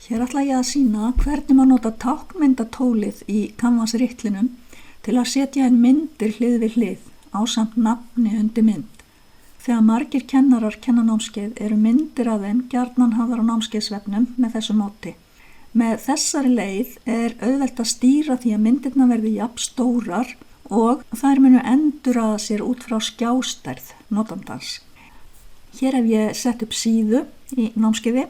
Hér ætla ég að sýna hvernig má nota táknmyndatólið í Canvas-ritlinum til að setja inn myndir hlið við hlið ásamt nafni undir mynd. Þegar margir kennarar kenna námskeið eru myndir af þeim gjarnan hafðar á námskeiðsvefnum með þessu móti. Með þessari leið er auðvelt að stýra því að myndirnar verði jafn stórar og þær munu enduraða sér út frá skjástærð notandans. Hér hef ég sett upp síðu í námskeiði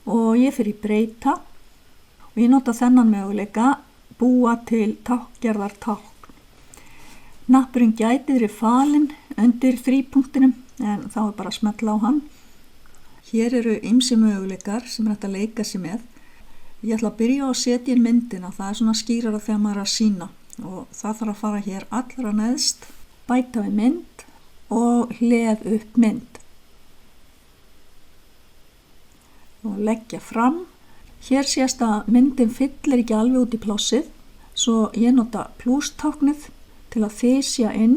og ég fer í breyta og ég nota þennan möguleika búa til tákngerðar tákn. Hnappurinn gæti verið falinn undir þrípunktinum en þá er bara að smella á hann. Hér eru ýmsir möguleikar sem er hægt að leika sér með. Ég ætla að byrja á að setja inn myndina, það er svona skýrara þegar maður er að sýna og það þarf að fara hér allra neðst, bæta við mynd og hlið upp mynd. Og leggja fram. Hér sést að myndin fyllir ekki alveg út í plássið, svo ég nota plústáknið til að þysja inn,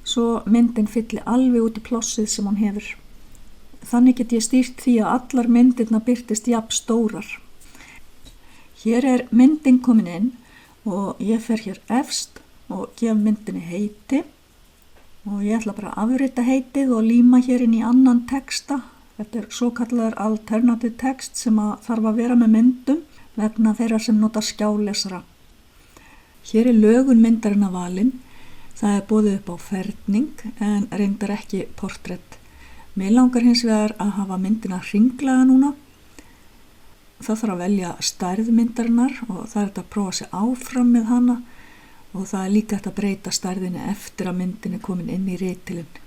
svo myndin fyllir alveg út í plássið sem hún hefur. Þannig get ég stýrt því að allar myndirnar birtist jafn stórar. Hér er myndin komin inn og ég fer hér efst og gef myndinni heiti og ég ætla bara að afrita heitið og líma hér inn í annan texta. Þetta er svo kallaður alternative text sem þarf að vera með myndum vegna þeirra sem nota skjálesara. Hér er lögun myndarinnar valin. Það er boðið upp á ferning en reyndar ekki portrett. Mig langar hins vegar að hafa myndina hringlaga núna. Það þarf að velja stærð myndarinnar og það er hægt að prófa sig áfram með hana og það er líka hægt að breyta stærðinni eftir að myndin er komin inn í ritilinn.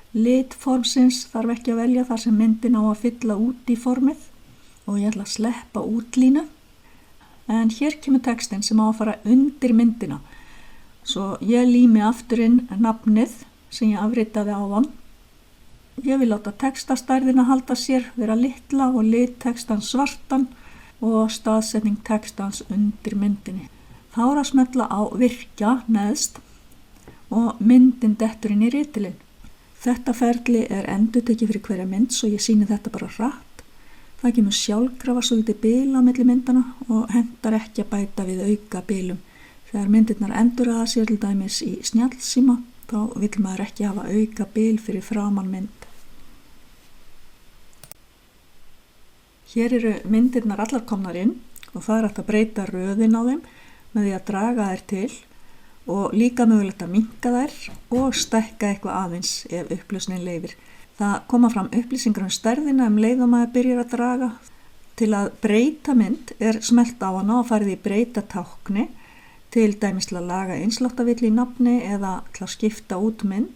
Lit formsins þarf ekki að velja þar sem myndin á að fylla út í formið og ég ætla að sleppa útlínu. En hér kemur textin sem á að fara undir myndina. Svo ég lími aftur inn nafnið sem ég afritaði áðan. Ég vil láta textastærðina halda sér, vera litla og lit textans svartan og staðsetning textans undir myndinni. Þá er að smella á virkja neðst og myndin dettur inn í ritilinn. Þetta ferli er endurtekið fyrir hverja mynd svo ég sýni þetta bara hratt. Það kemur sjálfkrafa svolítið bil á milli myndana og hentar ekki að bæta við auka bilum. Þegar myndirnar enduraða sér til dæmis í snjallsíma þá vill maður ekki hafa auka bil fyrir framan mynd. Hér eru myndirnar allar komnar inn og það er hægt að breyta röðin á þeim með því að draga þær til og líka mögulegt að minnka þær og stækka eitthvað aðeins ef upplausnin leyfir. Það koma fram upplýsingar stærðina leið og maður byrjar að draga. Til að breyta mynd er smellt á hana og farið í breyta tákni, til dæmis til að laga einsláttavillu í nafni eða til að skipta út mynd.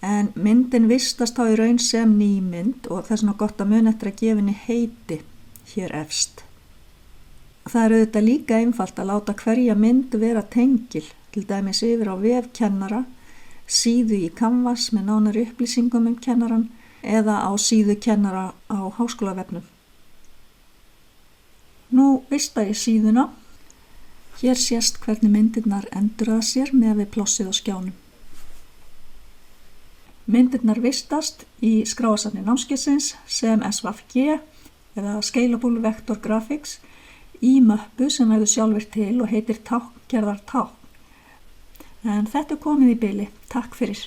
En myndin vistast þá í raun sem ný mynd og þess vegna gott að muna eftir að gefa henni heiti hér efst. Það er auðvitað líka einfalt að láta hverja mynd vera tengil, til dæmis yfir á vef kennara, síðu í Canvas með nánari upplýsingum kennaran eða á síðu kennara á háskólavefnum. Nú vista ég síðuna. Hér sést hvernig myndirnar enduraða sér með við plássið á skjánum. Myndirnar vistast í skráasafni námskeiðsins sem SVG eða Scalable Vector Graphics í möppu sem verður sjálfur til og heitir tákngerðar tákn. En þetta er komið í bili. Takk fyrir.